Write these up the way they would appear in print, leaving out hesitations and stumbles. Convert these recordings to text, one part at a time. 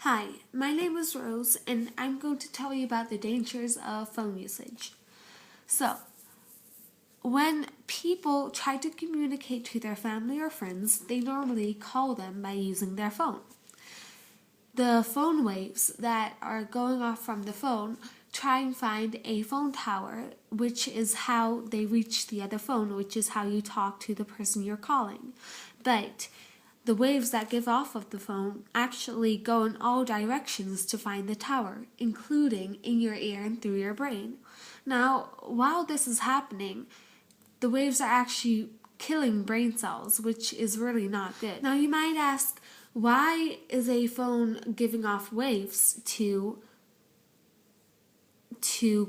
Hi, my name is Roos, and I'm going to tell you about the dangers of phone usage. So, when people try to communicate to their family or friends, they normally call them by using their phone. The phone waves that are going off from the phone try and find a phone tower, which is how they reach the other phone, which is how you talk to the person you're calling. But the waves that give off of the phone actually go in all directions to find the tower, including in your ear and through your brain. Now, while this is happening, the waves are actually killing brain cells, which is really not good. Now, you might ask, why is a phone giving off waves to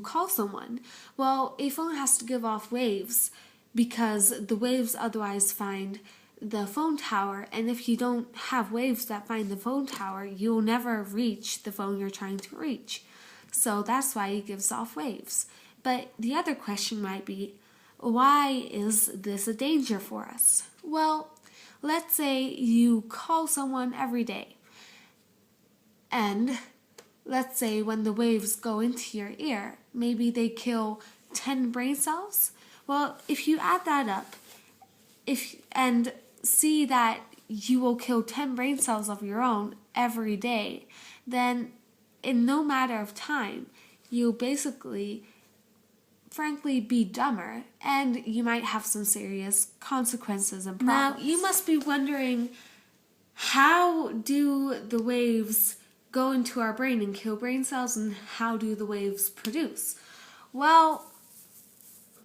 call someone? Well, a phone has to give off waves because the waves otherwise find the phone tower, and if you don't have waves that find the phone tower, you'll never reach the phone you're trying to reach. So that's why it gives off waves. But the other question might be, why is this a danger for us? Well, let's say you call someone every day, and let's say when the waves go into your ear, maybe they kill 10 brain cells. Well, if you add that up, and see that you will kill 10 brain cells of your own every day, then in no matter of time, you'll basically, frankly, be dumber, and you might have some serious consequences and problems. Now, you must be wondering, how do the waves go into our brain and kill brain cells, and how do the waves produce? Well,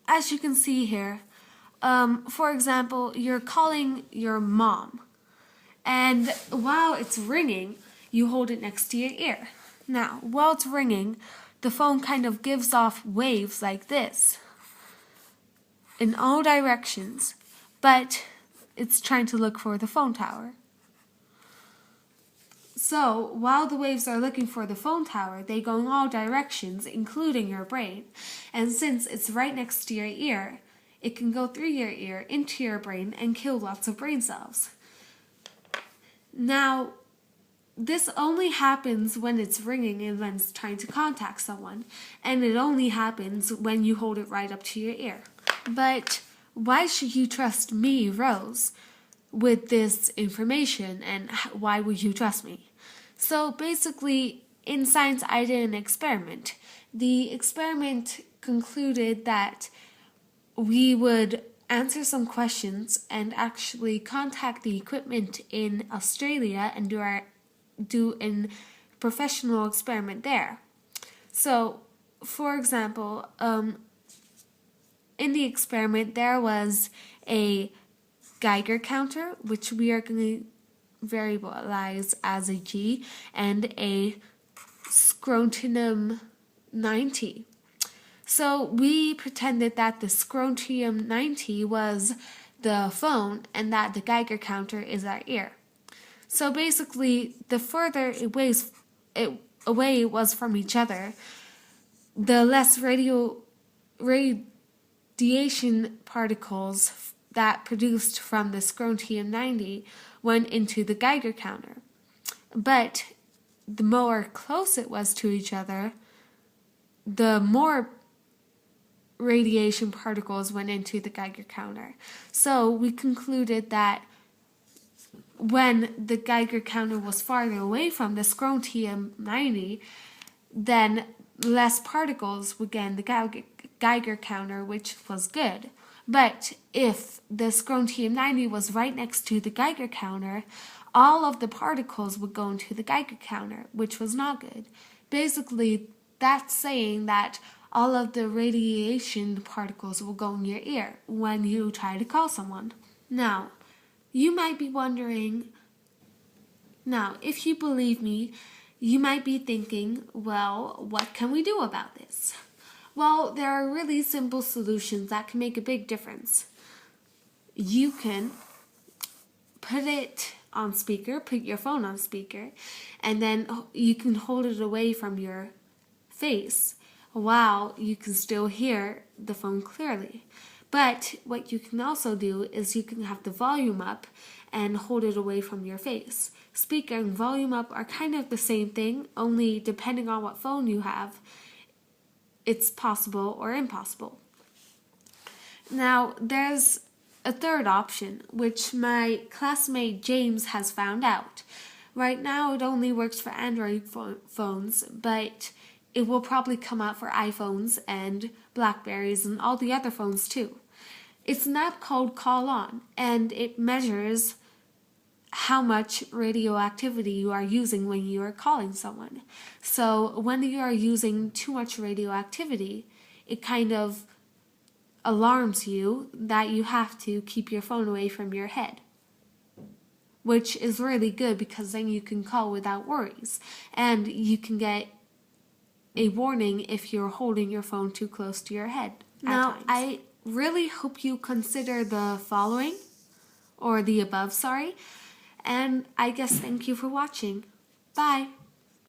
as you can see here, for example, you're calling your mom, and while it's ringing, you hold it next to your ear. Now, while it's ringing, the phone kind of gives off waves like this in all directions, but it's trying to look for the phone tower. So, while the waves are looking for the phone tower, they go in all directions, including your brain. And since it's right next to your ear, it can go through your ear into your brain and kill lots of brain cells. Now, this only happens when it's ringing and when it's trying to contact someone, and it only happens when you hold it right up to your ear. But why should you trust me, Rose, with this information, and why would you trust me? So basically, in science, I did an experiment. The experiment concluded that we would answer some questions and actually contact the equipment in Australia and do a professional experiment there. So, for example, in the experiment there was a Geiger counter, which we are going to variabilize as a G, and a scrotium 90. So we pretended that the scrotium 90 was the phone and that the Geiger counter is our ear. So basically, the further away it was from each other, the less radiation particles that produced from the scrotium 90 went into the Geiger counter. But the more close it was to each other, the more radiation particles went into the Geiger counter. So we concluded that when the Geiger counter was farther away from the scrotium 90, then less particles would get in the Geiger counter, which was good. But if the scrotium 90 was right next to the Geiger counter, all of the particles would go into the Geiger counter, which was not good. Basically, that's saying that all of the radiation particles will go in your ear when you try to call someone. Now, you might be wondering, if you believe me, you might be thinking, well, what can we do about this? Well, there are really simple solutions that can make a big difference. You can put your phone on speaker, and then you can hold it away from your face while you can still hear the phone clearly. But what you can also do is you can have the volume up and hold it away from your face. Speaker and volume up are kind of the same thing, only depending on what phone you have, it's possible or impossible. Now, there's a third option, which my classmate James has found out. Right now, it only works for Android phones, but it will probably come out for iPhones and Blackberries and all the other phones too. It's an app called Call On, and it measures how much radioactivity you are using when you are calling someone. So when you are using too much radioactivity, it kind of alarms you that you have to keep your phone away from your head, which is really good because then you can call without worries, and you can get a warning if you're holding your phone too close to your head. Now, I really hope you consider the following, or the above, sorry, and I guess thank you for watching. Bye!